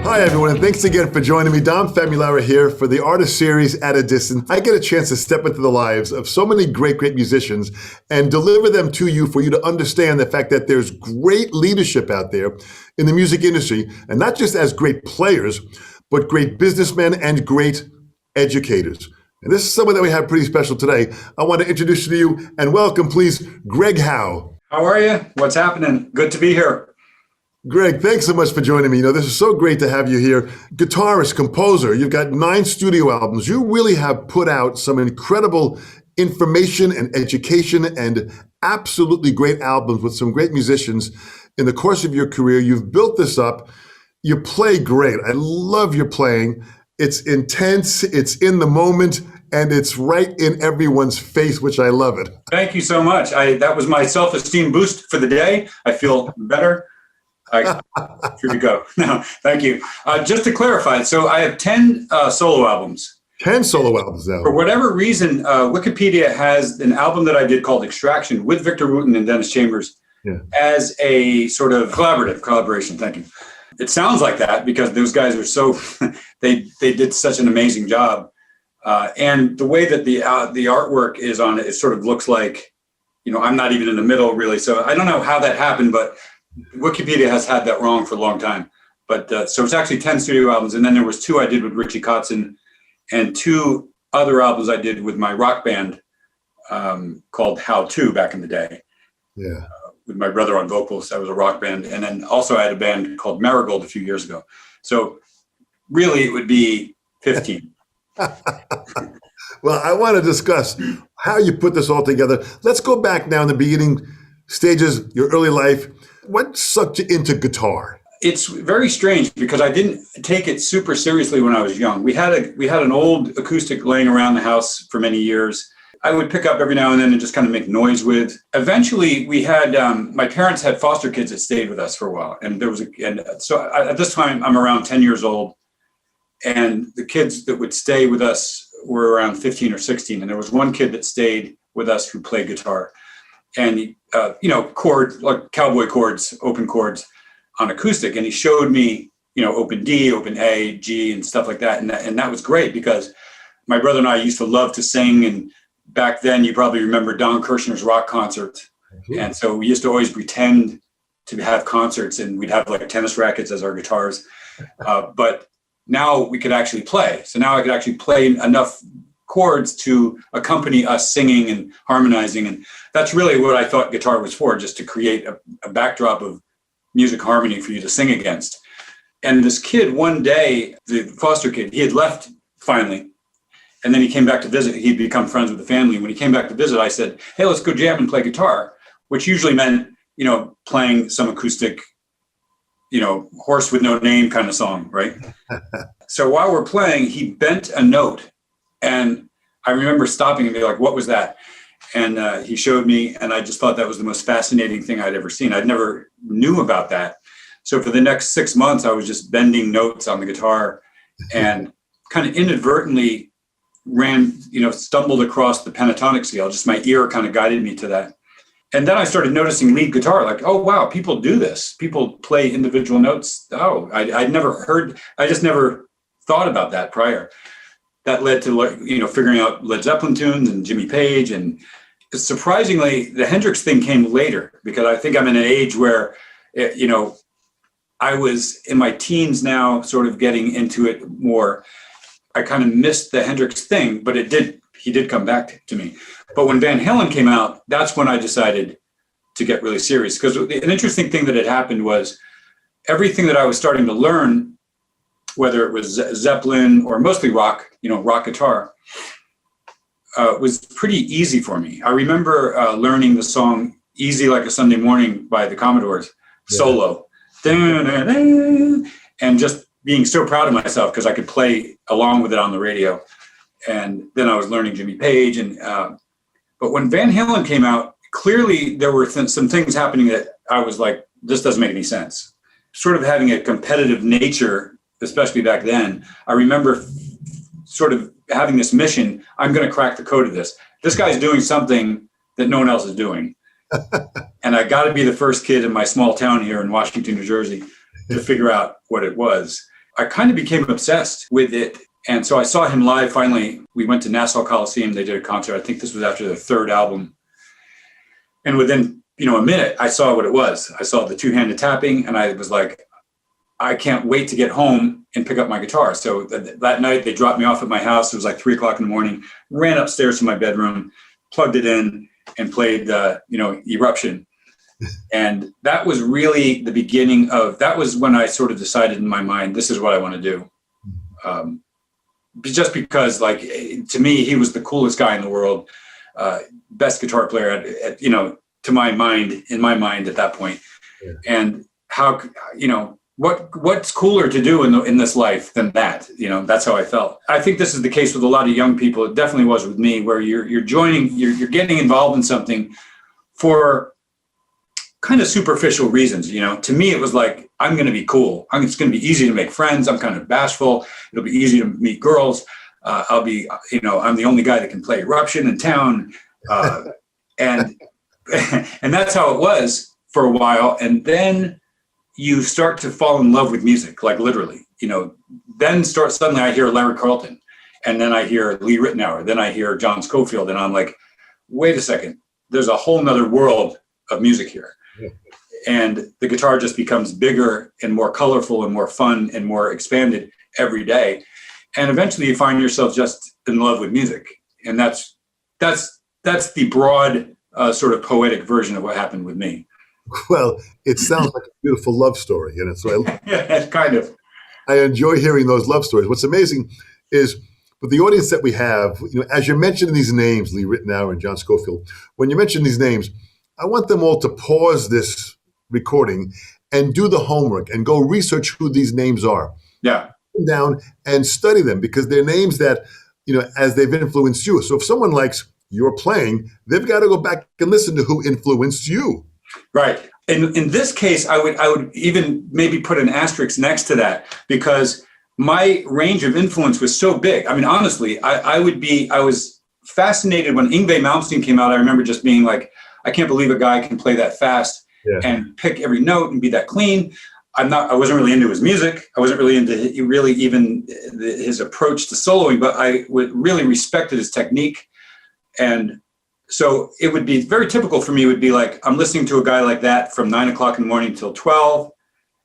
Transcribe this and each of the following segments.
Hi, everyone, and thanks again for joining me. Dom Famularo here for the Artist Series at a Distance. I get a chance to step into the lives of so many great musicians and deliver them to you for you to understand the fact that there's great leadership out there in the music industry, and not just as great players, but great businessmen and great educators. And this is someone that we have pretty special today. I want to introduce you to you and welcome, please, Greg Howe. How are you? What's happening? Good to be here. Greg, thanks so much for joining me. This is so great to have you here. Guitarist, composer, you've got 9 studio albums. You really have put out some incredible information and education and absolutely great albums with some great musicians in the course of your career. You've built this up. You play great. I love your playing. It's intense, it's in the moment, and it's right in everyone's face, which I love it. Thank you so much. That was my self-esteem boost for the day. I feel better. Here you go. No, thank you. Just to clarify, so I have 10 solo albums. 10 solo albums now. For whatever reason, Wikipedia has an album that I did called Extraction with Victor Wooten and Dennis Chambers as a sort of collaboration. Thank you. It sounds like that because those guys are so, they did such an amazing job. And the way that the artwork is on it, it sort of looks like, I'm not even in the middle really. So I don't know how that happened, but Wikipedia has had that wrong for a long time. But so it's actually 10 studio albums. And then there was 2 I did with Richie Kotzen and 2 other albums I did with my rock band called Howe back in the day. Yeah. With my brother on vocals. That was a rock band. And then also I had a band called Marigold a few years ago. So really it would be 15. Well, I want to discuss how you put this all together. Let's go back now in the beginning stages, your early life. What sucked you into guitar? It's very strange because I didn't take it super seriously when I was young. We had an old acoustic laying around the house for many years. I would pick up every now and then and just kind of make noise with. Eventually, we had my parents had foster kids that stayed with us for a while, and so at this time I'm around 10 years old, and the kids that would stay with us were around 15 or 16, and there was one kid that stayed with us who played guitar. And, chords, like cowboy chords, open chords on acoustic. And he showed me, open D, open A, G, and stuff like that. And that was great because my brother and I used to love to sing. And back then, you probably remember Don Kirshner's rock concerts. Mm-hmm. And so we used to always pretend to have concerts and we'd have like tennis rackets as our guitars. But now we could actually play. So now I could actually play enough chords to accompany us singing and harmonizing. And that's really what I thought guitar was for, just to create a backdrop of music harmony for you to sing against. And this kid, one day, the foster kid, he had left finally. And then he came back to visit. He'd become friends with the family. When he came back to visit, I said, hey, let's go jam and play guitar, which usually meant, playing some acoustic, horse with no name kind of song, right? So while we're playing, he bent a note. And I remember stopping and being like, what was that? And he showed me, and I just thought that was the most fascinating thing I'd ever seen. I'd never knew about that. So for the next 6 months, I was just bending notes on the guitar and kind of inadvertently stumbled across the pentatonic scale. Just my ear kind of guided me to that. And then I started noticing lead guitar, like, oh, wow, people do this. People play individual notes. Oh, I'd never I just never thought about that prior. That led to, figuring out Led Zeppelin tunes and Jimmy Page. And surprisingly, the Hendrix thing came later because I think I'm in an age where, I was in my teens now sort of getting into it more. I kind of missed the Hendrix thing, but he did come back to me. But when Van Halen came out, that's when I decided to get really serious. Because an interesting thing that had happened was everything that I was starting to learn, whether it was Zeppelin or mostly rock, rock guitar, was pretty easy for me. I remember learning the song Easy Like a Sunday Morning by the Commodores, solo. And just being so proud of myself because I could play along with it on the radio. And then I was learning Jimmy Page. But when Van Halen came out, clearly there were some things happening that I was like, this doesn't make any sense. Sort of having a competitive nature, especially back then, I remember sort of having this mission, I'm going to crack the code of this. This guy's doing something that no one else is doing. And I got to be the first kid in my small town here in Washington, New Jersey, to figure out what it was. I kind of became obsessed with it. And so I saw him live. Finally, we went to Nassau Coliseum. They did a concert. I think this was after their third album. And within, a minute, I saw what it was. I saw the two-handed tapping, and I was like, I can't wait to get home and pick up my guitar. So that night, they dropped me off at my house. It was like 3:00 in the morning. Ran upstairs to my bedroom, plugged it in, and played, Eruption. And that was really the beginning that was when I sort of decided in my mind, this is what I want to do. Just because, like, to me, he was the coolest guy in the world, best guitar player in my mind at that point. Yeah. And how, what's cooler to do in this life than that? That's how I felt. I think this is the case with a lot of young people. It definitely was with me, where you're getting involved in something for kind of superficial reasons. To me, it was like, I'm going to be cool. It's going to be easy to make friends. I'm kind of bashful. It'll be easy to meet girls. I'll be, I'm the only guy that can play Eruption in town. And that's how it was for a while. And then you start to fall in love with music, like literally, then suddenly I hear Larry Carlton, and then I hear Lee Ritenour, then I hear John Scofield. And I'm like, wait a second, there's a whole nother world of music here. Yeah. And the guitar just becomes bigger and more colorful and more fun and more expanded every day. And eventually you find yourself just in love with music. And that's the broad sort of poetic version of what happened with me. Well, it sounds like a beautiful love story. So yeah, kind of. I enjoy hearing those love stories. What's amazing is with the audience that we have, as you're mentioning these names, Lee Ritenour and John Scofield, when you mention these names, I want them all to pause this recording and do the homework and go research who these names are. Yeah. Down and study them, because they're names that, as they've influenced you. So if someone likes your playing, they've got to go back and listen to who influenced you. Right. In this case, I would even maybe put an asterisk next to that, because my range of influence was so big. I mean, honestly, I was fascinated when Yngwie Malmsteen came out. I remember just being like, I can't believe a guy can play that fast and pick every note and be that clean. I wasn't really into his music. I wasn't really into his approach to soloing, but I really respected his technique. And so it would be very typical for me. It would be like, I'm listening to a guy like that from 9:00 in the morning till 12.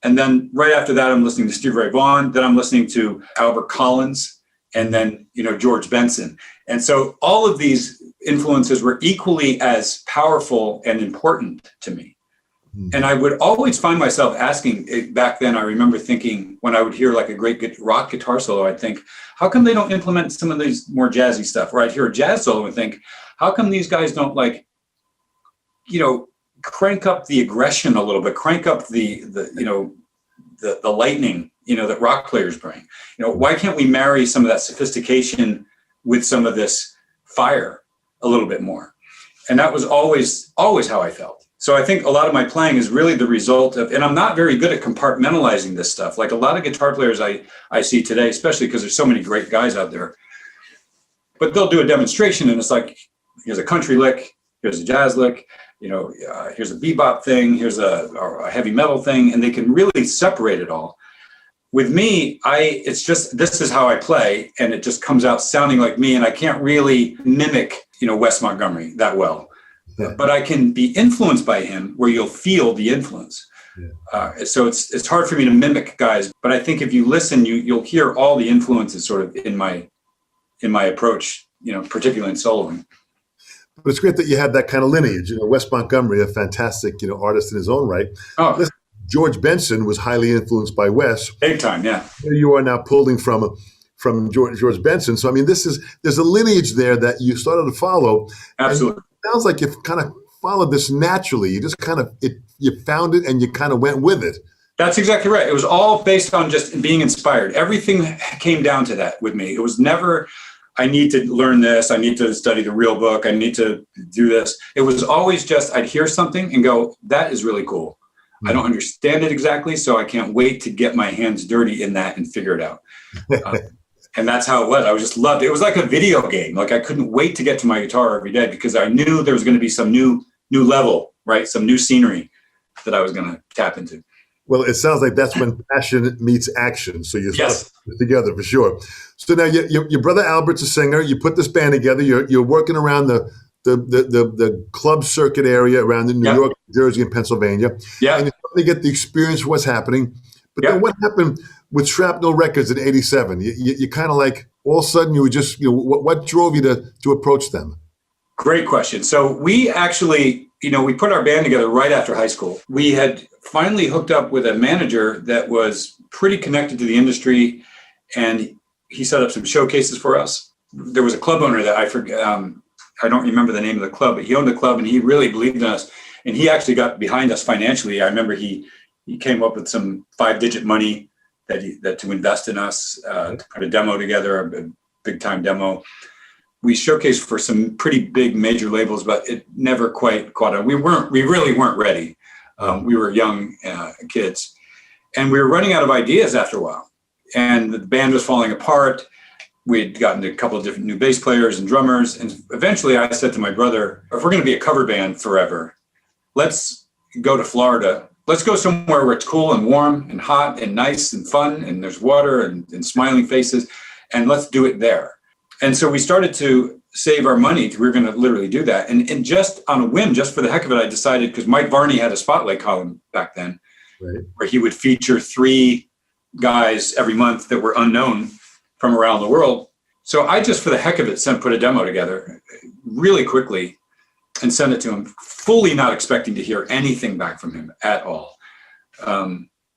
And then right after that, I'm listening to Stevie Ray Vaughan. Then I'm listening to Albert Collins, and then, George Benson. And so all of these influences were equally as powerful and important to me. And I would always find myself asking, back then, I remember thinking, when I would hear like a great rock guitar solo, I'd think, how come they don't implement some of these more jazzy stuff? Or I'd hear a jazz solo and think, how come these guys don't crank up the aggression a little bit, crank up the lightning, that rock players bring? Why can't we marry some of that sophistication with some of this fire a little bit more? And that was always how I felt. So I think a lot of my playing is really the result of, and I'm not very good at compartmentalizing this stuff. Like a lot of guitar players I see today, especially because there's so many great guys out there, but they'll do a demonstration and it's like, here's a country lick, here's a jazz lick, here's a bebop thing, here's a heavy metal thing, and they can really separate it all. With me, it's just, this is how I play, and it just comes out sounding like me, and I can't really mimic, Wes Montgomery that well. Yeah. But I can be influenced by him, where you'll feel the influence. Yeah. So it's hard for me to mimic guys, but I think if you listen, you'll hear all the influences sort of in my approach, particularly in soloing. But it's great that you have that kind of lineage. Wes Montgomery, a fantastic, artist in his own right. Oh. Listen, George Benson was highly influenced by Wes. Big time, yeah. Here you are now pulling from George Benson. So, I mean, there's a lineage there that you started to follow. Absolutely. It sounds like you've kind of followed this naturally. You just kind of, you found it and you kind of went with it. That's exactly right. It was all based on just being inspired. Everything came down to that with me. It was never, I need to learn this. I need to study the real book. I need to do this. It was always just, I'd hear something and go, that is really cool. Mm-hmm. I don't understand it exactly, so I can't wait to get my hands dirty in that and figure it out. And that's how it was. I just loved it. It was like a video game. Like I couldn't wait to get to my guitar every day because I knew there was going to be some new level, right? Some new scenery that I was going to tap into. Well, it sounds like that's when passion meets action. So you start Yes. together for sure. So now your brother Albert's a singer. You put this band together. You're working around the club circuit area around in New Yep. York, New Jersey, and Pennsylvania. And Yeah. you finally get the experience of what's happening. But Yep. then what happened with Shrapnel Records in '87? You kind of like all of a sudden you were just what drove you to approach them? Great question. So we actually, we put our band together right after high school. We had finally hooked up with a manager that was pretty connected to the industry, and he set up some showcases for us. There was a club owner that I forget, I don't remember the name of the club, but he owned the club and he really believed in us. And he actually got behind us financially. I remember he came up with some 5-digit money that to invest in us, to put a demo together, a big time demo. We showcased for some pretty big major labels, but it never quite caught on. We really weren't ready. We were young kids, and we were running out of ideas after a while. And the band was falling apart. We'd gotten a couple of different new bass players and drummers. And eventually I said to my brother, if we're going to be a cover band forever, let's go to Florida. Let's go somewhere where it's cool and warm and hot and nice and fun, and there's water and smiling faces, and let's do it there. And so we started to save our money. We were going to literally do that. And just on a whim, just for the heck of it, I decided, because Mike Varney had a Spotlight column back then, Right. where he would feature 3 guys every month that were unknown from around the world. So I just, for the heck of it, put a demo together really quickly and sent it to him, fully not expecting to hear anything back from him at all.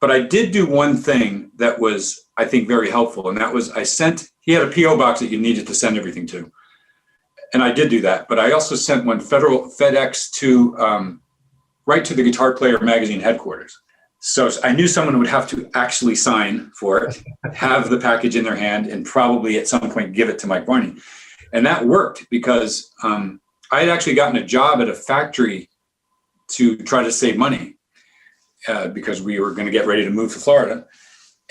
But I did do one thing that was, I think, very helpful. And that was he had a PO box that you needed to send everything to. And I did do that. But I also sent one FedEx to right to the Guitar Player magazine headquarters. So I knew someone would have to actually sign for it, have the package in their hand, and probably at some point give it to Mike Varney. And that worked because I had actually gotten a job at a factory to try to save money because we were going to get ready to move to Florida.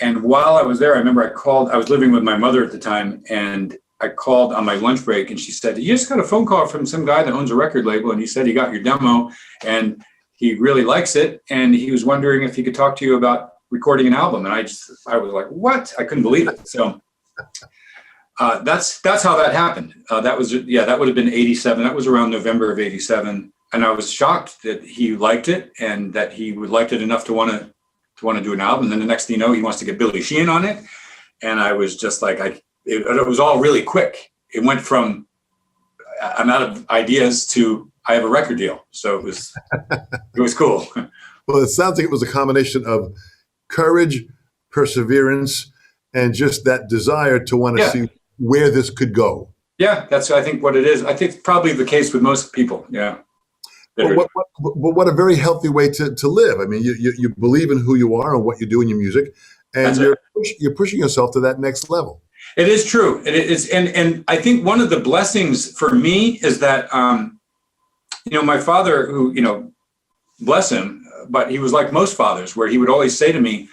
And while I was there, I remember I was living with my mother at the time, and I called on my lunch break, and she said, "You just got a phone call from some guy that owns a record label, and he said he got your demo, and he really likes it, and he was wondering if he could talk to you about recording an album." And I was like, "What?" I couldn't believe it. So that's how that happened. That would have been '87. That was around November of '87. And I was shocked that he liked it and that he would liked it enough to want to do an album. And then the next thing you know, he wants to get Billy Sheehan on it. And I was just like, it was all really quick. It went from I'm out of ideas to I have a record deal. So it was cool. Well, it sounds like it was a combination of courage, perseverance, and just that desire to want to see where this could go. Yeah, that's, I think, what it is. I think probably the case with most people. Yeah. But what a very healthy way to live. I mean, you believe in who you are and what you do in your music, and you're pushing yourself to that next level. It is true. It is, and I think one of the blessings for me is that, my father, who, bless him, but he was like most fathers, where he would always say to me,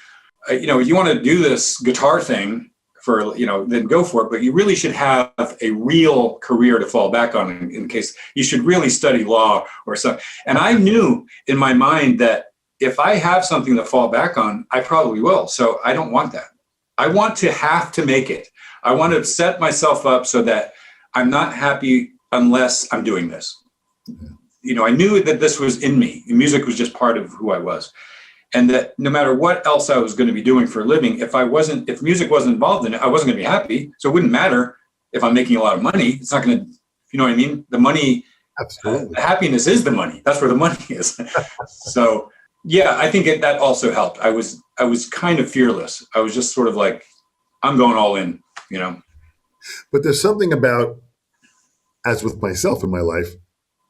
if you want to do this guitar thing then go for it, but you really should have a real career to fall back on in case you should really study law or something. And I knew in my mind that if I have something to fall back on, I probably will. So I don't want that. I want to have to make it. I want to set myself up so that I'm not happy unless I'm doing this. I knew that this was in me. Music was just part of who I was. And that no matter what else I was going to be doing for a living, if music wasn't involved in it, I wasn't going to be happy. So it wouldn't matter if I'm making a lot of money. It's not going to, you know what I mean? The money, the happiness is the money. That's where the money is. So yeah, I think that also helped. I was kind of fearless. I was just sort of like, I'm going all in, But there's something about, as with myself in my life,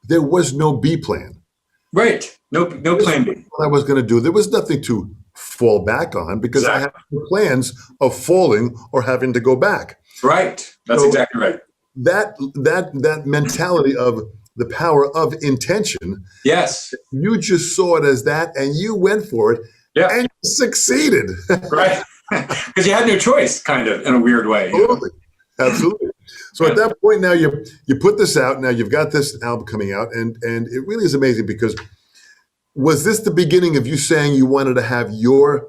there was no B plan. Right. No plan B. What I was going to do, there was nothing to fall back on because I had no plans of falling or having to go back. Right. That's exactly right. That mentality of the power of intention. Yes. You just saw it as that, and you went for it, and you succeeded. Right. Because you had no choice, kind of, in a weird way. Absolutely. Absolutely. So at that point now, you put this out. Now you've got this album coming out, and it really is amazing because Was this the beginning of you saying you wanted to have your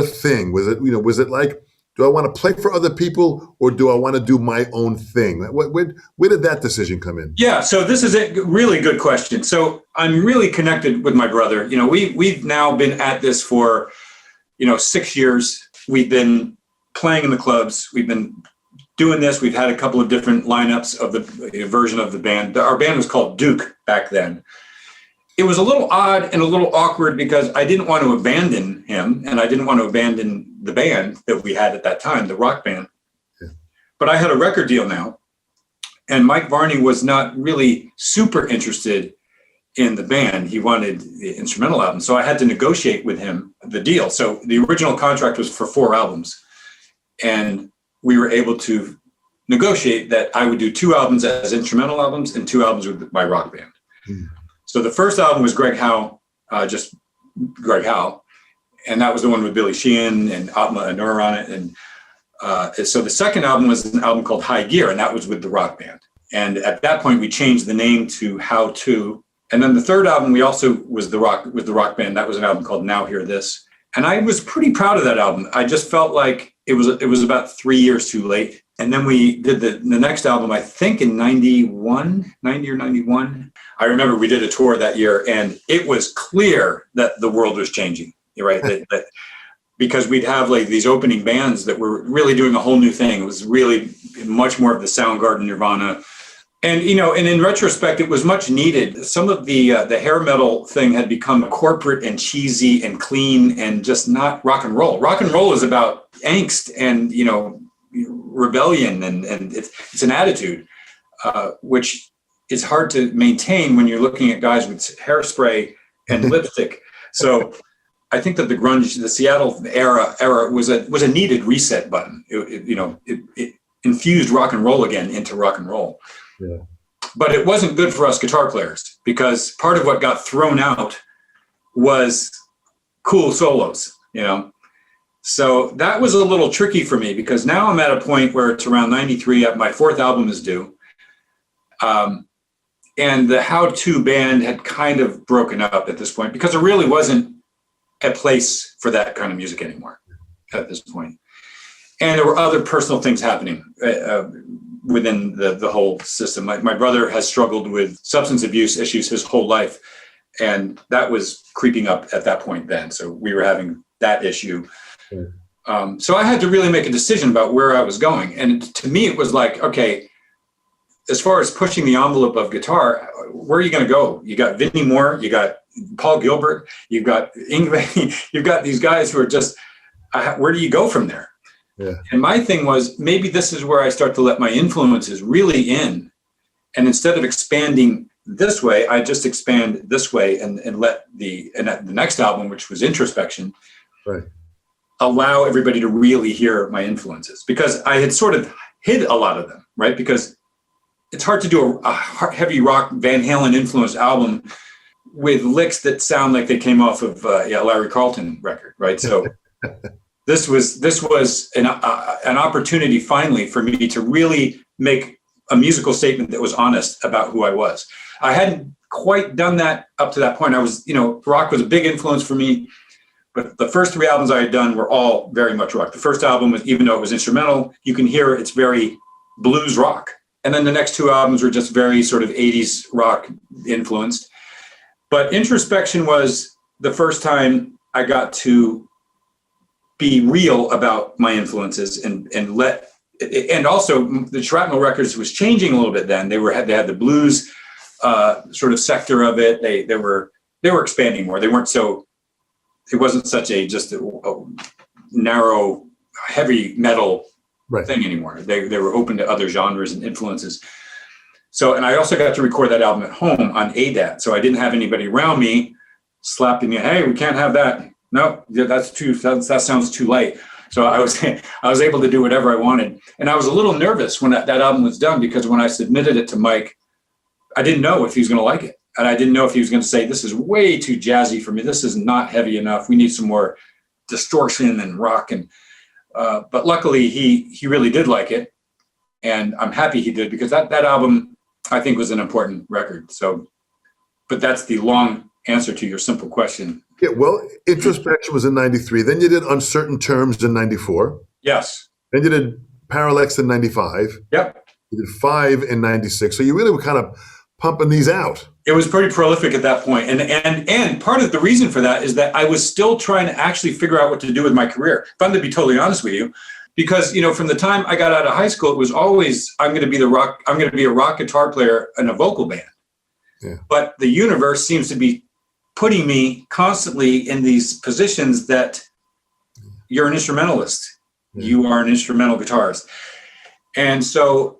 thing? Was it, was it like, do I want to play for other people or do I want to do my own thing? Where did that decision come in? Yeah, so this is a really good question. So I'm really connected with my brother. We've now been at this for 6 years. We've been playing in the clubs. We've been doing this. We've had a couple of different lineups of the version of the band. Our band was called Duke back then. It was a little odd and a little awkward because I didn't want to abandon him and I didn't want to abandon the band that we had at that time, the rock band. Yeah. But I had a record deal now, and Mike Varney was not really super interested in the band. He wanted the instrumental album. So I had to negotiate with him the deal. So the original contract was for 4 albums. And we were able to negotiate that I would do 2 albums as instrumental albums and 2 albums with my rock band. Mm. So the first album was Greg Howe, just Greg Howe. And that was the one with Billy Sheehan and Atma Anur on it. And so the second album was an album called High Gear, and that was with the rock band. And at that point, we changed the name to How To. And then the third album, we also was with the rock band. That was an album called Now Hear This. And I was pretty proud of that album. I just felt like it was about 3 years too late. And then we did the next album, I think in 90 or 91. I remember we did a tour that year, and it was clear that the world was changing, right? that because we'd have like these opening bands that were really doing a whole new thing. It was really much more of the Soundgarden, Nirvana. And, and in retrospect, it was much needed. Some of the hair metal thing had become corporate and cheesy and clean and just not rock and roll. Rock and roll is about angst and, rebellion, and it's an attitude, which is hard to maintain when you're looking at guys with hairspray and lipstick. So I think that the grunge, the Seattle era was a needed reset button. It infused rock and roll again into rock and roll. Yeah. But it wasn't good for us guitar players because part of what got thrown out was cool solos, So that was a little tricky for me because now I'm at a point where it's around 93, my 4th album is due. And the How To band had kind of broken up at this point because there really wasn't a place for that kind of music anymore at this point. And there were other personal things happening within the whole system. My brother has struggled with substance abuse issues his whole life, and that was creeping up at that point then. So we were having that issue. So I had to really make a decision about where I was going. And to me, it was like, okay, as far as pushing the envelope of guitar, where are you going to go? You got Vinnie Moore, you got Paul Gilbert, you've got Yngwie, you've got these guys who are just, where do you go from there? Yeah. And my thing was, maybe this is where I start to let my influences really in. And instead of expanding this way, I just expand this way and let the next album, which was Introspection, right, allow everybody to really hear my influences, because I had sort of hid a lot of them, right? Because it's hard to do a heavy rock Van Halen influenced album with licks that sound like they came off of Larry Carlton record, right? So this was an opportunity finally for me to really make a musical statement that was honest about who I was. I hadn't quite done that up to that point. I was, rock was a big influence for me, but the first 3 albums I had done were all very much rock. The first album was, even though it was instrumental, you can hear it's very blues rock. And then the next 2 albums were just very sort of 80s rock influenced. But Introspection was the first time I got to be real about my influences and also the Shrapnel Records was changing a little bit then. They had the blues sort of sector of it. They were expanding more. They weren't so, it wasn't such a narrow, heavy metal thing anymore. They were open to other genres and influences. So, and I also got to record that album at home on ADAT. So I didn't have anybody around me slapping me, hey, we can't have that. No, that sounds too light. So I was able to do whatever I wanted. And I was a little nervous when that album was done, because when I submitted it to Mike, I didn't know if he was going to like it. And I didn't know if he was going to say, this is way too jazzy for me. This is not heavy enough. We need some more distortion and rock. And but luckily he really did like it. And I'm happy he did, because that album, I think, was an important record. So, but that's the long answer to your simple question. Yeah, well, Introspection was in 93. Then you did Uncertain Terms in 94. Yes. Then you did Parallax in 95. Yep. You did 5 in 96. So you really were kind of pumping these out. It was pretty prolific at that point. And part of the reason for that is that I was still trying to actually figure out what to do with my career. If I'm to be totally honest with you, because, from the time I got out of high school, it was always, I'm going to be a rock guitar player in a vocal band. Yeah. But the universe seems to be putting me constantly in these positions that you're an instrumentalist. Yeah. You are an instrumental guitarist. And so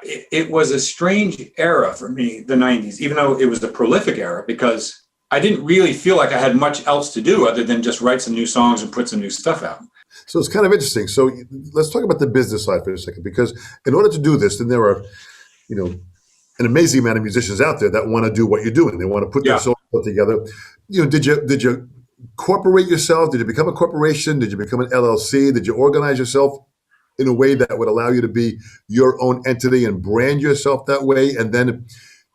it was a strange era for me, the 90s, even though it was a prolific era, because I didn't really feel like I had much else to do other than just write some new songs and put some new stuff out. So it's kind of interesting. So let's talk about the business side for a second, because in order to do this, then there are, an amazing amount of musicians out there that want to do what you're doing. They want to put their soul together. Did you incorporate yourself? Did you become a corporation? Did you become an LLC? Did you organize yourself in a way that would allow you to be your own entity and brand yourself that way, and then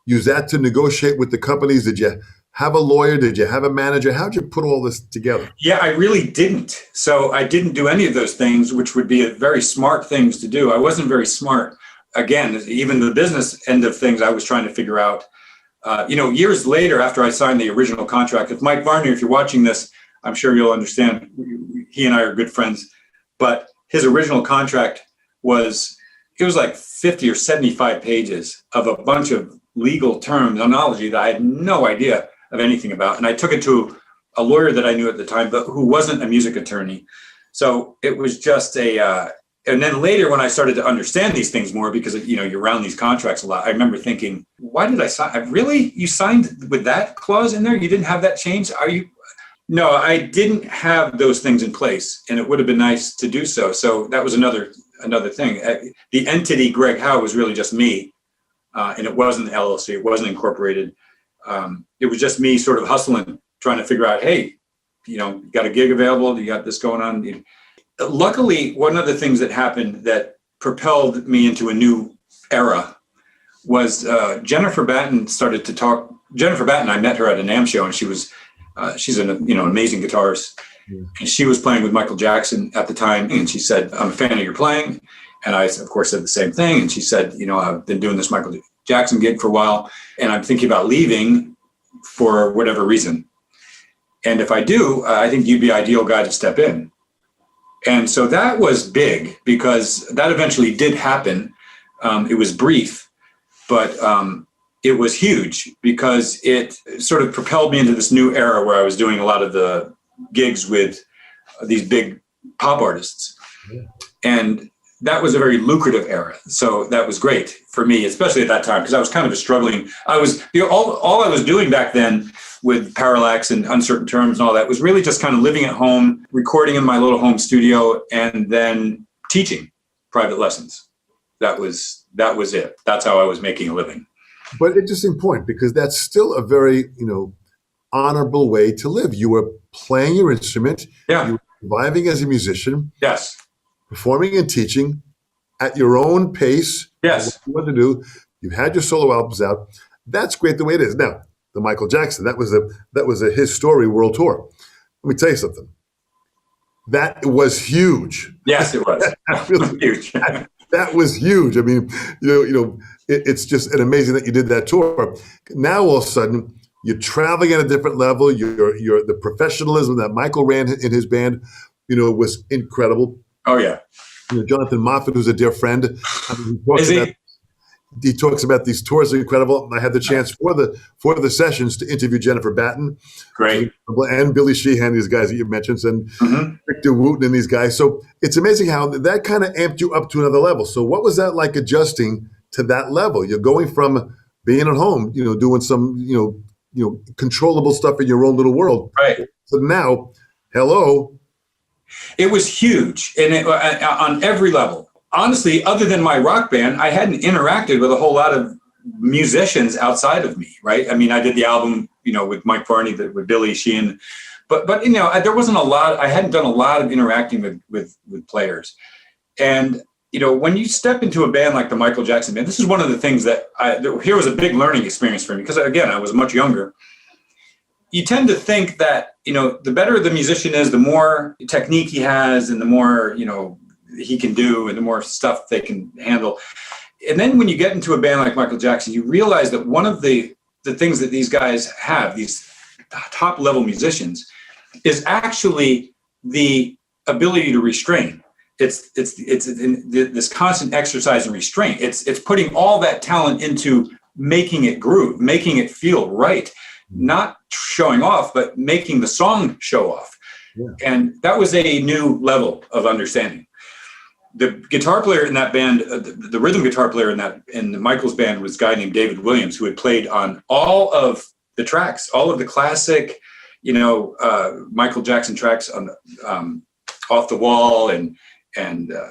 use that to negotiate with the companies? Did you have a lawyer? Did you have a manager? How'd you put all this together? Yeah, I really didn't. So I didn't do any of those things, which would be a very smart things to do. I wasn't very smart. Again, even the business end of things, I was trying to figure out. Years later, after I signed the original contract, if Mike Varney, if you're watching this, I'm sure you'll understand. He and I are good friends, but his original contract was like 50 or 75 pages of a bunch of legal terminology that I had no idea of anything about. And I took it to a lawyer that I knew at the time, but who wasn't a music attorney. So it was just and then later when I started to understand these things more, because, you're around these contracts a lot, I remember thinking, why did I sign? Really? You signed with that clause in there? You didn't have that change? No, I didn't have those things in place, and it would have been nice to do so. So that was another thing. The entity Greg Howe was really just me, and it wasn't LLC. It wasn't incorporated. It was just me sort of hustling, trying to figure out, hey, you got a gig available? You got this going on? Luckily, one of the things that happened that propelled me into a new era was Jennifer Batten started to talk. Jennifer Batten, I met her at a NAMM show, and she's an amazing guitarist. Yeah. And she was playing with Michael Jackson at the time, and she said, "I'm a fan of your playing." And I, of course, said the same thing. And she said, "I've been doing this Michael Jackson gig for a while, and I'm thinking about leaving for whatever reason. And if I do, I think you'd be the ideal guy to step in." And so that was big, because that eventually did happen. It was brief, but it was huge, because it sort of propelled me into this new era where I was doing a lot of the gigs with these big pop artists. Yeah. And that was a very lucrative era. So that was great for me, especially at that time, because I was kind of struggling. I was, all I was doing back then with Parallax and Uncertain Terms and all that was really just kind of living at home, recording in my little home studio, and then teaching private lessons. That was it. That's how I was making a living. But interesting point, because that's still a very, honorable way to live. You were playing your instrument. Yeah. You were surviving as a musician. Yes. Performing and teaching at your own pace. Yes. What you want to do. You had your solo albums out. That's great the way it is. Now, the Michael Jackson, that was a his story world tour. Let me tell you something. That was huge. Yes, it was. Really, huge. That was huge. I mean, it's just amazing that you did that tour. Now all of a sudden you're traveling at a different level. You're the professionalism that Michael ran in his band, was incredible. Oh yeah. Jonathan Moffat, who's a dear friend. He talks about these tours are incredible. I had the chance for the sessions to interview Jennifer Batten, great, and Billy Sheehan, these guys that you mentioned, and Victor Wooten and these guys. So it's amazing how that kind of amped you up to another level. So what was that like, adjusting to that level? You're going from being at home, doing some, controllable stuff in your own little world. Right. So now, hello. It was huge, and on every level. Honestly, other than my rock band, I hadn't interacted with a whole lot of musicians outside of me, right? I mean, I did the album, with Mike Varney, with Billy Sheehan, but there wasn't a lot. I hadn't done a lot of interacting with players, and when you step into a band like the Michael Jackson band, this is one of the things that here was a big learning experience for me, because again, I was much younger, you tend to think that, the better the musician is, the more technique he has and the more, he can do and the more stuff they can handle. And then when you get into a band like Michael Jackson, you realize that one of the things that these guys have, these top level musicians, is actually the ability to restrain. It's this constant exercise and restraint. It's putting all that talent into making it groove, making it feel right, not showing off, but making the song show off. Yeah. And that was a new level of understanding. The guitar player in that band, the rhythm guitar player in Michael's band was a guy named David Williams, who had played on all of the tracks, all of the classic, Michael Jackson tracks on Off the Wall and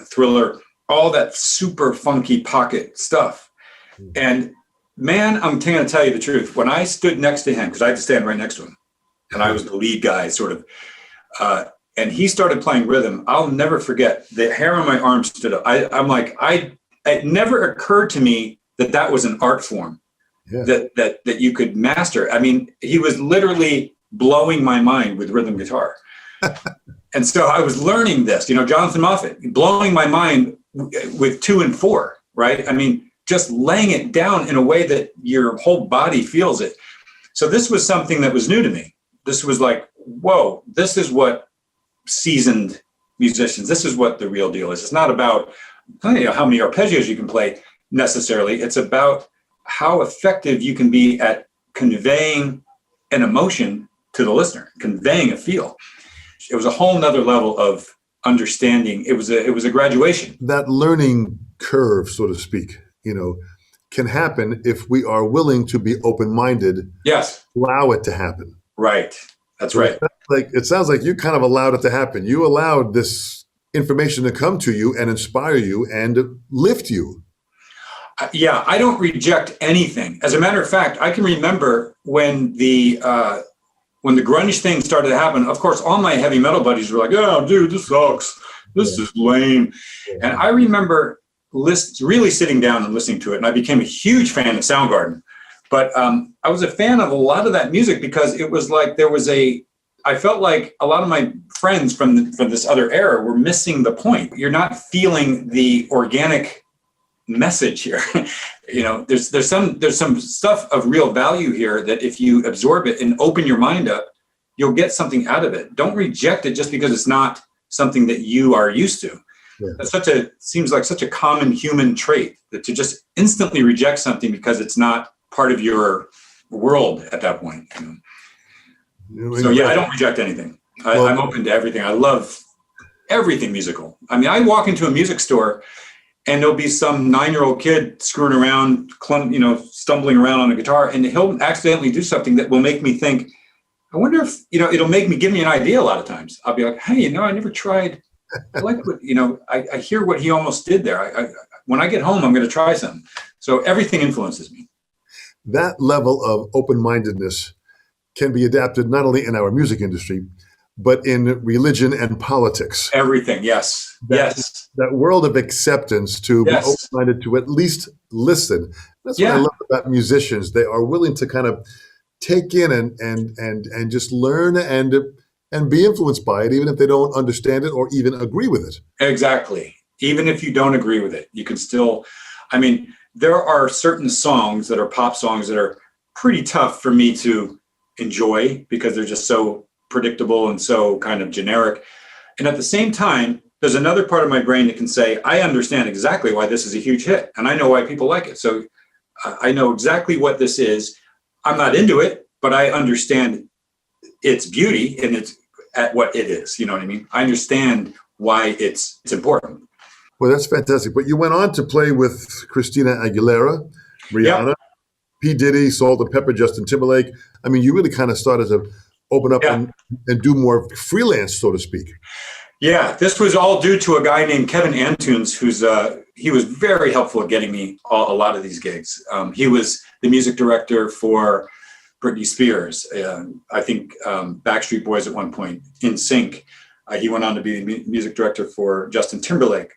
Thriller, all that super funky pocket stuff. And man, I'm going to tell you the truth. When I stood next to him, because I had to stand right next to him, and I was the lead guy, sort of, and he started playing rhythm, I'll never forget, the hair on my arm stood up. I'm like, it never occurred to me that was an art form, that you could master. I mean, he was literally blowing my mind with rhythm guitar. And so I was learning this, Jonathan Moffett, blowing my mind with 2 and 4, right? I mean, just laying it down in a way that your whole body feels it. So this was something that was new to me. This was like, whoa, this is what seasoned musicians, this is what the real deal is. It's not about how many arpeggios you can play necessarily. It's about how effective you can be at conveying an emotion to the listener, conveying a feel. It was a whole nother level of understanding. It was a graduation. That learning curve, so to speak, can happen if we are willing to be open-minded. Yes. Allow it to happen. Right. That's right. It sounds like you kind of allowed it to happen. You allowed this information to come to you and inspire you and lift you. Yeah, I don't reject anything. As a matter of fact, I can remember when the grunge thing started to happen. Of course, all my heavy metal buddies were like, "Oh, dude, this sucks. This is lame." Yeah. And I remember really sitting down and listening to it, and I became a huge fan of Soundgarden. But I was a fan of a lot of that music because it was like I felt like a lot of my friends from this other era were missing the point. You're not feeling the organic message here. There's some stuff of real value here that if you absorb it and open your mind up, you'll get something out of it. Don't reject it just because it's not something that you are used to. Yeah. That's seems like such a common human trait, that to just instantly reject something because it's not part of your world at that point. So yeah, I don't reject anything. I'm open to everything. I love everything musical. I mean, I walk into a music store and there'll be some 9-year-old kid screwing around, stumbling around on a guitar, and he'll accidentally do something that will make me think, I wonder if, it'll give me an idea a lot of times. I'll be like, hey, I never tried. I like what, I hear what he almost did there. When I get home, I'm going to try something. So everything influences me. That level of open-mindedness can be adapted not only in our music industry, but in religion and politics. Everything, yes. Yes. That world of acceptance to be open-minded, to at least listen. That's what I love about musicians. They are willing to kind of take in and just learn and be influenced by it, even if they don't understand it or even agree with it. Exactly. Even if you don't agree with it, you can still, there are certain songs that are pop songs that are pretty tough for me to enjoy because they're just so predictable and so kind of generic. And at the same time, there's another part of my brain that can say, I understand exactly why this is a huge hit, and I know why people like it. So I know exactly what this is. I'm not into it, but I understand its beauty and it's at what it is. You know what I mean? I understand why it's important. Well, that's fantastic. But you went on to play with Christina Aguilera, Rihanna, P. Diddy, Salt and Pepper, Justin Timberlake. You really kind of started to open up and do more freelance, so to speak. Yeah, this was all due to a guy named Kevin Antunes, he was very helpful at getting me a lot of these gigs. He was the music director for Britney Spears. I think Backstreet Boys at one point, NSYNC. He went on to be the music director for Justin Timberlake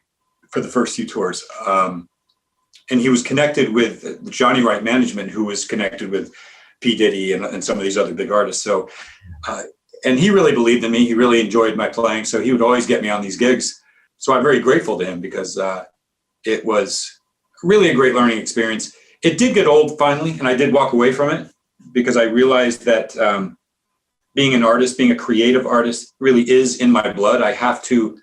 for the first few tours. And he was connected with Johnny Wright Management, who was connected with P. Diddy and some of these other big artists. So, and he really believed in me. He really enjoyed my playing. So he would always get me on these gigs. So I'm very grateful to him because it was really a great learning experience. It did get old finally, and I did walk away from it because I realized that being an artist, being a creative artist really is in my blood. I have to,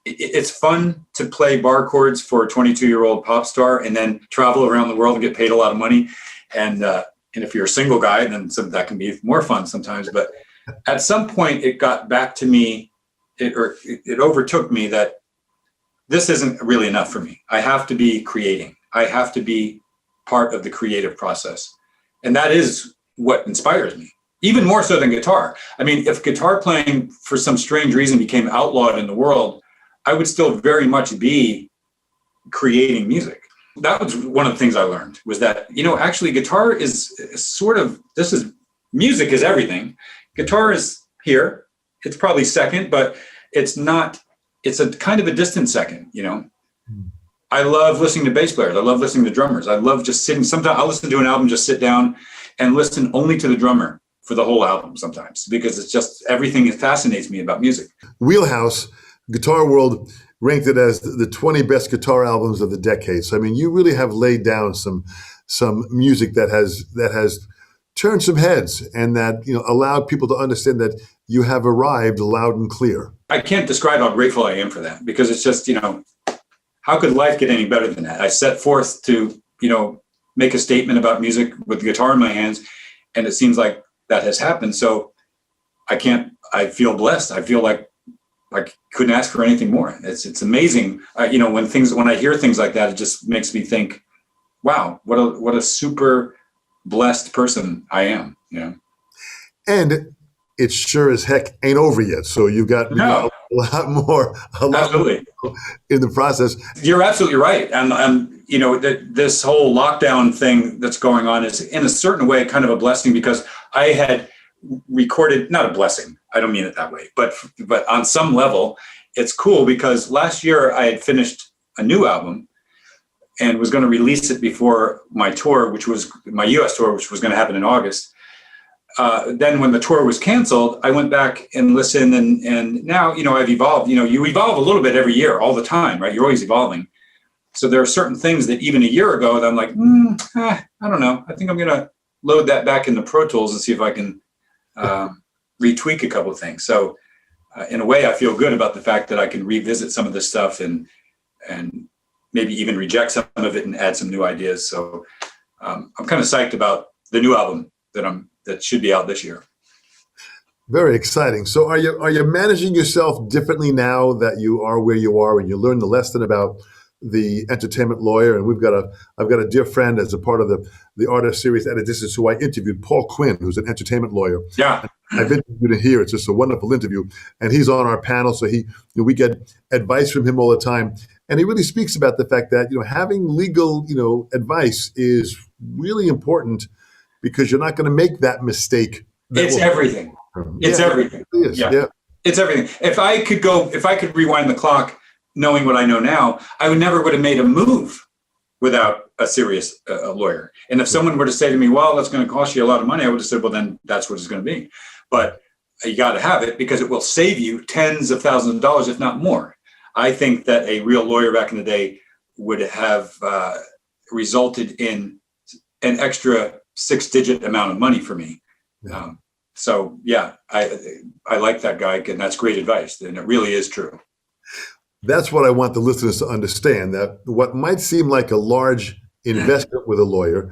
it's fun to play bar chords for a 22-year-old pop star and then travel around the world and get paid a lot of money. And if you're a single guy, then that can be more fun sometimes. But at some point it got back to me, it overtook me that this isn't really enough for me. I have to be creating. I have to be part of the creative process. And that is what inspires me, even more so than guitar. I mean, if guitar playing for some strange reason became outlawed in the world, I would still very much be creating music. That was one of the things I learned, was that, actually guitar is sort of, music is everything. Guitar is here. It's probably second, but it's not, it's a kind of a distant second, I love listening to bass players. I love listening to drummers. I love just sitting. Sometimes I'll listen to an album, just sit down and listen only to the drummer for the whole album sometimes, because it's just everything that fascinates me about music. Wheelhouse, Guitar World ranked it as the 20 best guitar albums of the decade. So, I mean, you really have laid down some music that has turned some heads and that, allowed people to understand that you have arrived loud and clear. I can't describe how grateful I am for that, because it's just, how could life get any better than that? I set forth to, make a statement about music with the guitar in my hands, and it seems like that has happened. So I feel blessed. I feel like I couldn't ask for anything more. It's amazing. When I hear things like that, it just makes me think, wow, what a super blessed person I am, And it sure as heck ain't over yet. So you've got a lot more absolutely in the process. You're absolutely right. And this whole lockdown thing that's going on is in a certain way kind of a blessing, because I had recorded, not a blessing, I don't mean it that way, but on some level, it's cool because last year I had finished a new album and was going to release it before my tour, which was my US tour, which was going to happen in August. Then when the tour was canceled, I went back and listened, and now, I've evolved. You evolve a little bit every year, all the time, right? You're always evolving. So there are certain things that even a year ago that I'm like, I don't know. I think I'm going to load that back into Pro Tools and see if I can retweak a couple of things. So in a way, I feel good about the fact that I can revisit some of this stuff and maybe even reject some of it and add some new ideas. So I'm kind of psyched about the new album that should be out this year. Very exciting. So are you managing yourself differently now that you are where you are and you learned the lesson about the entertainment lawyer? And I've got a dear friend as a part of the artist series at a distance who I interviewed, Paul Quinn, who's an entertainment lawyer. Yeah. I've interviewed him here. It's just a wonderful interview. And he's on our panel. So we get advice from him all the time. And he really speaks about the fact that, having legal, advice is really important, because you're not going to make that mistake. It's everything. It's everything. It is. Yeah. It's everything. If I could rewind the clock, knowing what I know now, I would have made a move without a serious lawyer. And if someone were to say to me, well, that's going to cost you a lot of money, I would have said, well, then that's what it's going to be. But you got to have it because it will save you tens of thousands of dollars, if not more. I think that a real lawyer back in the day would have resulted in an extra 6-digit amount of money for me. Yeah. So yeah, I like that guy, and that's great advice, and it really is true. That's what I want the listeners to understand, that what might seem like a large investment with a lawyer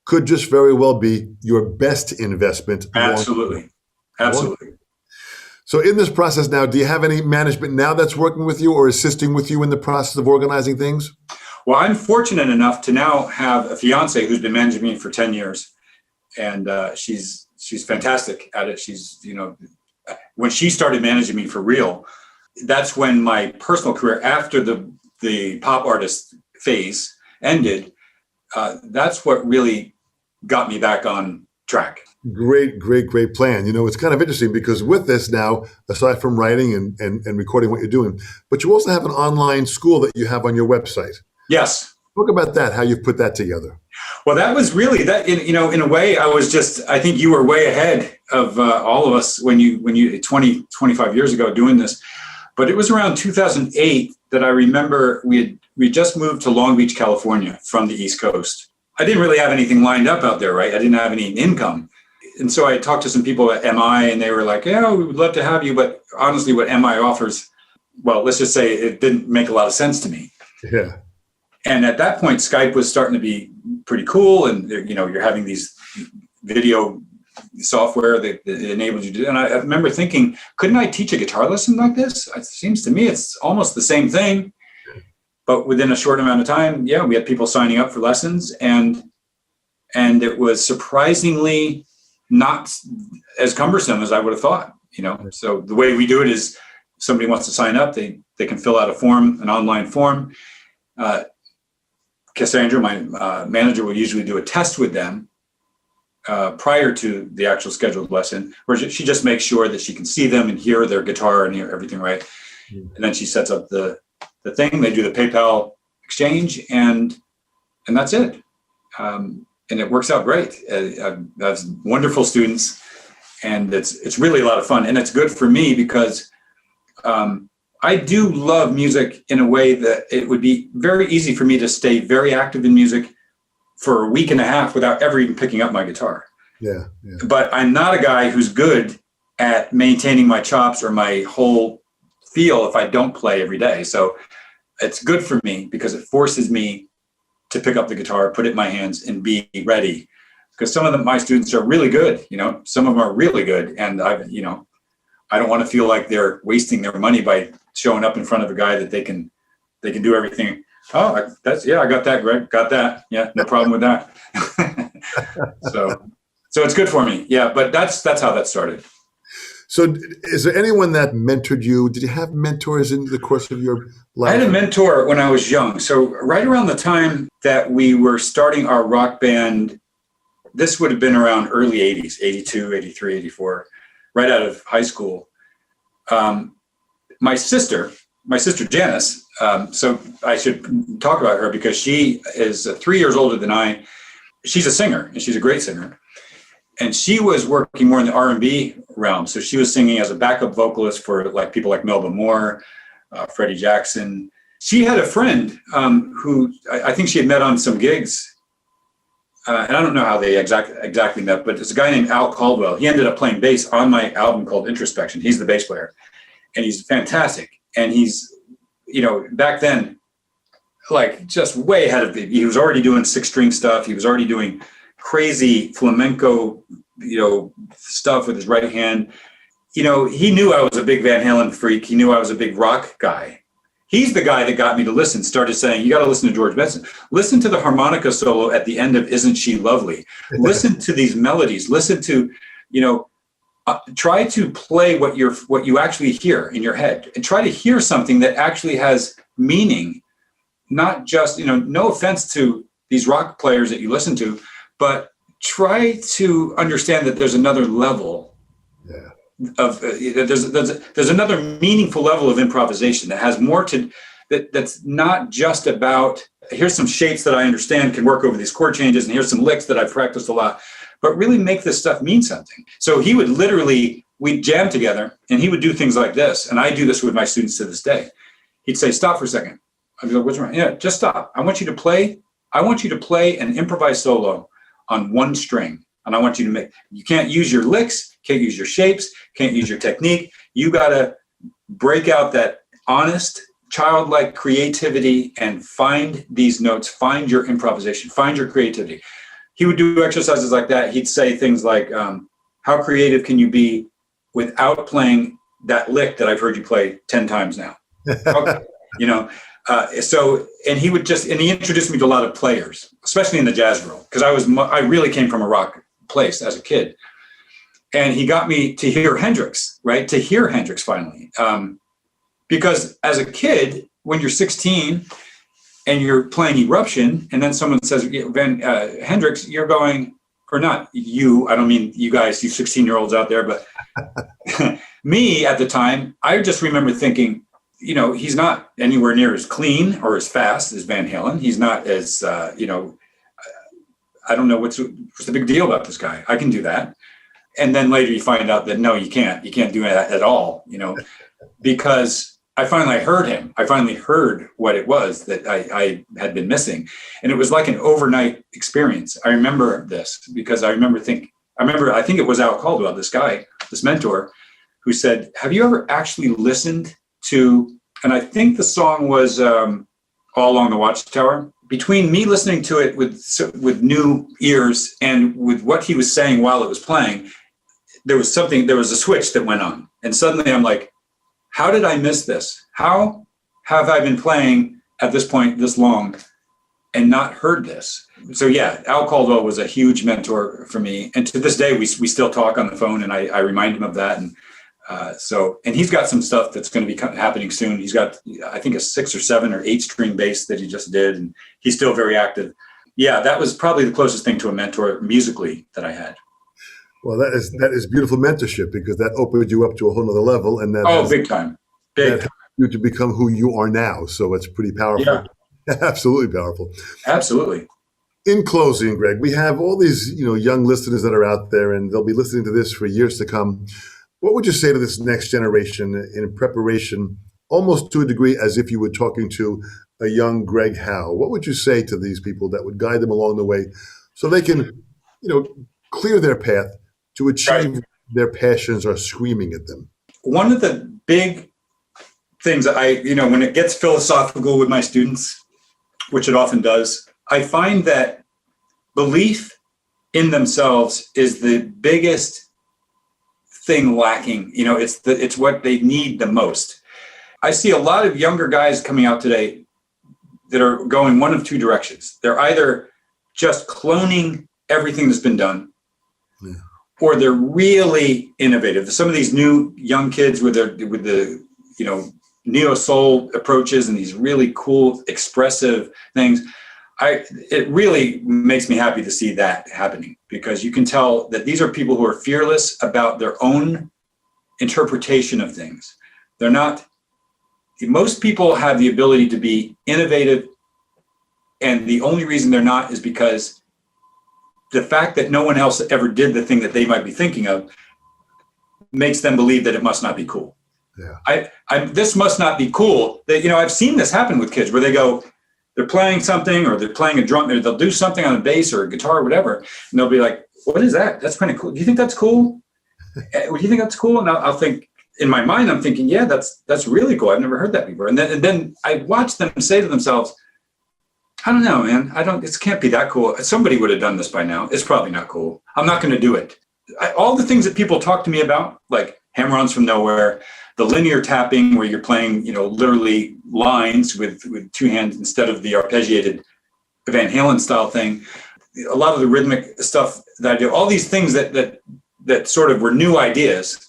could just very well be your best investment. Absolutely. Absolutely. So in this process now, do you have any management now that's working with you or assisting with you in the process of organizing things? Well, I'm fortunate enough to now have a fiance who's been managing me for 10 years. And she's fantastic at it. She's, when she started managing me for real, that's when my personal career, after the pop artist phase ended, that's what really got me back on track. Great plan. It's kind of interesting because with this now, aside from writing and recording what you're doing, but you also have an online school that you have on your website. Yes. Talk about that, how you've put that together. Well, that was really that, in a way, I think you were way ahead of all of us when you 25 years ago doing this. But it was around 2008 that I remember we just moved to Long Beach, California from the East Coast. I didn't really have anything lined up out there, right? I didn't have any income. And so I talked to some people at MI and they were like, yeah, we would love to have you. But honestly, what MI offers, well, let's just say it didn't make a lot of sense to me. Yeah. And at that point, Skype was starting to be pretty cool. And, you're having these video software that enables you to do. And I remember thinking, couldn't I teach a guitar lesson like this? It seems to me it's almost the same thing. But within a short amount of time, yeah, we had people signing up for lessons. And it was surprisingly not as cumbersome as I would have thought, So the way we do it is somebody wants to sign up, they can fill out a form, an online form. Cassandra, my manager, will usually do a test with them prior to the actual scheduled lesson, where she just makes sure that she can see them and hear their guitar and hear everything right. Mm-hmm. And then she sets up the thing. They do the PayPal exchange, and that's it. And it works out great. I have wonderful students, and it's really a lot of fun. And it's good for me because I do love music in a way that it would be very easy for me to stay very active in music for a week and a half without ever even picking up my guitar. Yeah. But I'm not a guy who's good at maintaining my chops or my whole feel if I don't play every day. So it's good for me because it forces me to pick up the guitar, put it in my hands, and be ready. Because some of my students are really good, some of them are really good. And I don't want to feel like they're wasting their money by showing up in front of a guy that they can do everything. Oh, I got that, Greg. Got that. Yeah, no problem with that. So it's good for me. Yeah, but that's how that started. So is there anyone that mentored you? Did you have mentors in the course of your life? I had a mentor when I was young. So right around the time that we were starting our rock band, this would have been around early 80s, 82, 83, 84, right out of high school. My sister Janice, so I should talk about her because she is 3 years older than I. She's a singer, and she's a great singer. And she was working more in the R&B realm. So she was singing as a backup vocalist for people like Melba Moore, Freddie Jackson. She had a friend who I think she had met on some gigs. And I don't know how they exactly met, but there's a guy named Al Caldwell. He ended up playing bass on my album called Introspection. He's the bass player. And he's fantastic. And he's, back then, just way ahead of it. He was already doing 6-string stuff. He was already doing crazy flamenco, stuff with his right hand. He knew I was a big Van Halen freak. He knew I was a big rock guy. He's the guy that got me to listen, started saying, you got to listen to George Benson. Listen to the harmonica solo at the end of Isn't She Lovely? Listen to these melodies. Listen to, try to play what you actually hear in your head, and try to hear something that actually has meaning, not just, no offense to these rock players that you listen to, but try to understand that there's another level of there's another meaningful level of improvisation that has more to that's not just about here's some shapes that I understand can work over these chord changes, and here's some licks that I've practiced a lot, but really make this stuff mean something. So he would we'd jam together, and he would do things like this, and I do this with my students to this day. He'd say, stop for a second. I'd be like, what's wrong? Yeah, just stop. I want you to play an improvised solo on one string. And I want you to you can't use your licks, can't use your shapes, can't use your technique. You got to break out that honest, childlike creativity and find these notes, find your improvisation, find your creativity. He would do exercises like that. He'd say things like, how creative can you be without playing that lick that I've heard you play 10 times now? Okay. And he introduced me to a lot of players, especially in the jazz world, because I really came from a rock place as a kid. And he got me to hear Hendrix, right? To hear Hendrix finally. Because as a kid, when you're 16 and you're playing Eruption, and then someone says, Hendrix, you're going, or not you, I don't mean you guys, you 16-year-olds out there, but me at the time, I just remember thinking, he's not anywhere near as clean or as fast as Van Halen. He's not as, I don't know what's the big deal about this guy. I can do that. And then later you find out that no, you can't do that at all, because I finally heard him. I finally heard what it was that I had been missing. And it was like an overnight experience. I remember this because I think it was Al Caldwell, this guy, this mentor, who said, have you ever actually listened to, and I think the song was All Along the Watchtower. Between me listening to it with new ears and with what he was saying while it was playing, there was a switch that went on. And suddenly I'm like, how did I miss this? How have I been playing at this point this long and not heard this? So yeah, Al Caldwell was a huge mentor for me. And to this day, we still talk on the phone, and I remind him of that. And and he's got some stuff that's going to be happening soon. He's got, I think, a 6 or 7 or 8 string bass that he just did, and he's still very active. Yeah, that was probably the closest thing to a mentor musically that I had. Well, that is beautiful mentorship, because that opened you up to a whole nother level, and that big time, big time. You to become who you are now. So it's pretty powerful. Yeah. Absolutely powerful. Absolutely. In closing, Greg, we have all these young listeners that are out there, and they'll be listening to this for years to come. What would you say to this next generation in preparation, almost to a degree as if you were talking to a young Greg Howe? What would you say to these people that would guide them along the way so they can, clear their path to achieve their passions are screaming at them? One of the big things when it gets philosophical with my students, which it often does, I find that belief in themselves is the biggest thing lacking. It's what they need the most. I see a lot of younger guys coming out today that are going one of two directions. They're either just cloning everything that's been done, or they're really innovative. Some of these new young kids with the neo soul approaches and these really cool expressive things, it really makes me happy to see that happening, because you can tell that these are people who are fearless about their own interpretation of things. Most people have the ability to be innovative, and the only reason they're not is because the fact that no one else ever did the thing that they might be thinking of makes them believe that it must not be cool. Yeah. This must not be cool. That I've seen this happen with kids where they're playing something, or they're playing a drum, or they'll do something on a bass or a guitar or whatever, and they'll be like, what is that? That's kind of cool. Do you think that's cool? Would you think that's cool? And I'll think, in my mind, I'm thinking, yeah, that's really cool. I've never heard that before. And then I watch them say to themselves, I don't know, man. It can't be that cool. Somebody would have done this by now. It's probably not cool. I'm not going to do it. All the things that people talk to me about, like hammer-ons from nowhere, the linear tapping where you're playing, literally lines with 2 hands instead of the arpeggiated Van Halen style thing. A lot of the rhythmic stuff that I do, all these things that sort of were new ideas,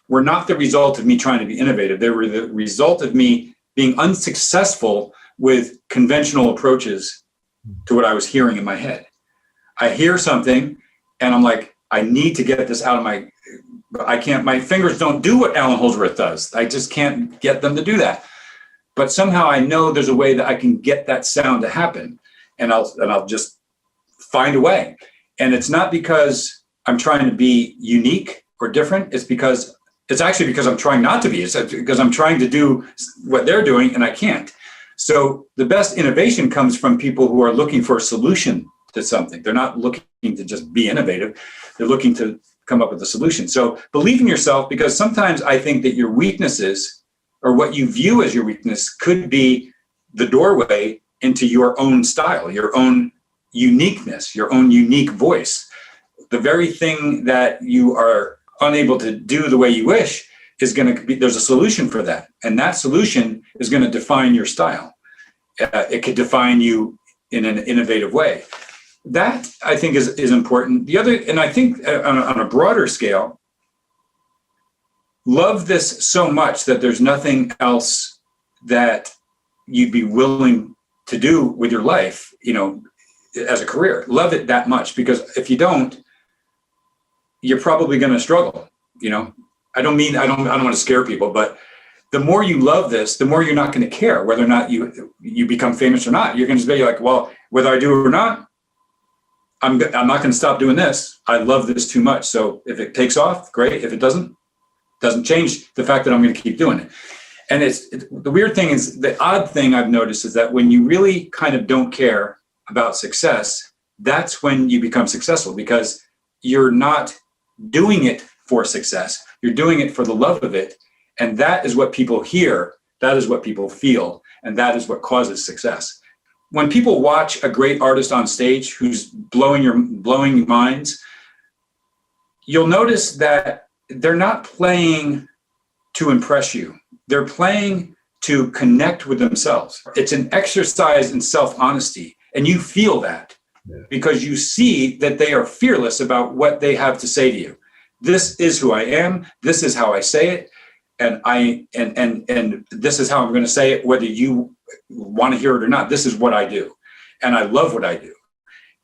were not the result of me trying to be innovative. They were the result of me being unsuccessful with conventional approaches to what I was hearing in my head. I hear something and I'm like, I need to get this out of my fingers don't do what Alan Holdsworth does. I just can't get them to do that. But somehow I know there's a way that I can get that sound to happen, and I'll just find a way. And it's not because I'm trying to be unique or different. It's actually because I'm trying not to be. It's because I'm trying to do what they're doing and I can't. So the best innovation comes from people who are looking for a solution to something. They're not looking to just be innovative. They're looking to come up with a solution. So believe in yourself, because sometimes I think that your weaknesses, or what you view as your weakness, could be the doorway into your own style, your own uniqueness, your own unique voice. The very thing that you are unable to do the way you wish is going to be, there's a solution for that. And that solution is going to define your style. It could define you in an innovative way. That, I think, is important. The other, and I think on a broader scale, love this so much that there's nothing else that you'd be willing to do with your life, as a career. Love it that much, because if you don't, you're probably going to struggle. I don't want to scare people, but the more you love this, the more you're not going to care whether or not you become famous or not. You're going to be like, well, whether I do it or not, I'm not going to stop doing this. I love this too much. So if it takes off, great. If it doesn't change the fact that I'm going to keep doing it. And the weird thing is, the odd thing I've noticed is that when you really kind of don't care about success, that's when you become successful, because you're not doing it for success. You're doing it for the love of it. And that is what people hear. That is what people feel. And that is what causes success. When people watch a great artist on stage who's blowing minds, you'll notice that they're not playing to impress you. They're playing to connect with themselves. It's an exercise in self-honesty. And you feel that because you see that they are fearless about what they have to say to you. This is who I am. This is how I say it. And and this is how I'm going to say it, whether you want to hear it or not. This is what I do. And I love what I do.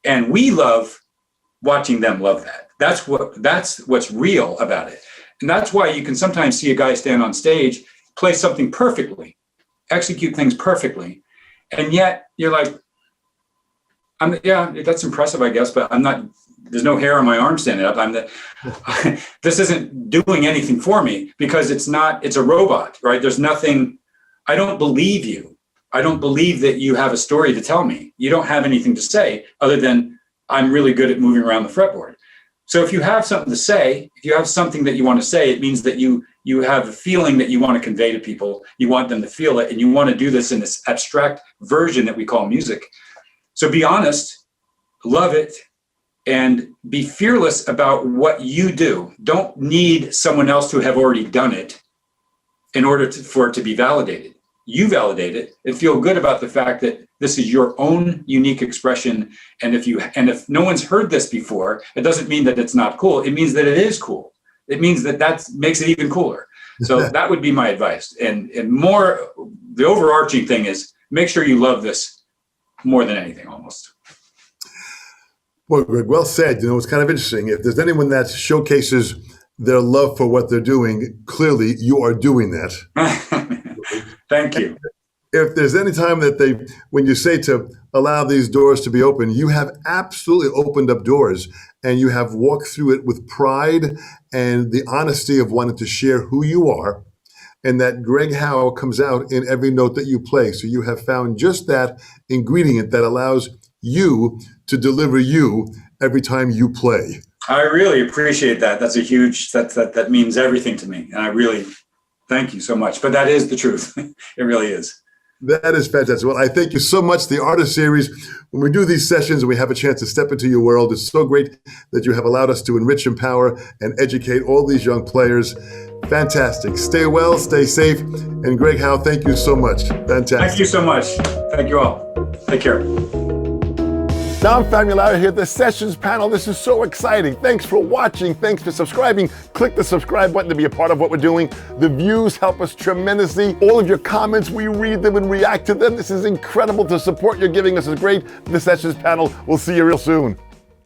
And we love watching them love that. That's what's real about it. And that's why you can sometimes see a guy stand on stage, play something perfectly, execute things perfectly. And yet you're like, that's impressive, I guess, but there's no hair on my arm standing up. This isn't doing anything for me, because it's a robot, right? There's nothing, I don't believe you. I don't believe that you have a story to tell me. You don't have anything to say other than I'm really good at moving around the fretboard. So if you have something to say, if you have something that you want to say, it means that you have a feeling that you want to convey to people. You want them to feel it, and you want to do this in this abstract version that we call music. So be honest, love it, and be fearless about what you do. Don't need someone else to have already done it in order for it to be validated. You validate it and feel good about the fact that this is your own unique expression. And if no one's heard this before, it doesn't mean that it's not cool. It means that it is cool. It means that makes it even cooler. So that would be my advice. And more, the overarching thing is make sure you love this more than anything, almost. Well, Greg, well said. It's kind of interesting. If there's anyone that showcases their love for what they're doing, clearly you are doing that. Thank you. If there's any time that when you say to allow these doors to be open, you have absolutely opened up doors, and you have walked through it with pride and the honesty of wanting to share who you are, and that Greg Howe comes out in every note that you play. So you have found just that ingredient that allows you to deliver you every time you play. I really appreciate that. That's a huge, that means everything to me. And I really thank you so much. But that is the truth. It really is. That is fantastic. Well, I thank you so much. The Artist Series, when we do these sessions and we have a chance to step into your world, it's so great that you have allowed us to enrich, empower, and educate all these young players. Fantastic. Stay well, stay safe. And Greg Howe, thank you so much. Fantastic. Thank you so much. Thank you all. Take care. Dom Famularo here, the Sessions panel. This is so exciting. Thanks for watching. Thanks for subscribing. Click the subscribe button to be a part of what we're doing. The views help us tremendously. All of your comments, we read them and react to them. This is incredible. The support you're giving us is great. The Sessions panel. We'll see you real soon.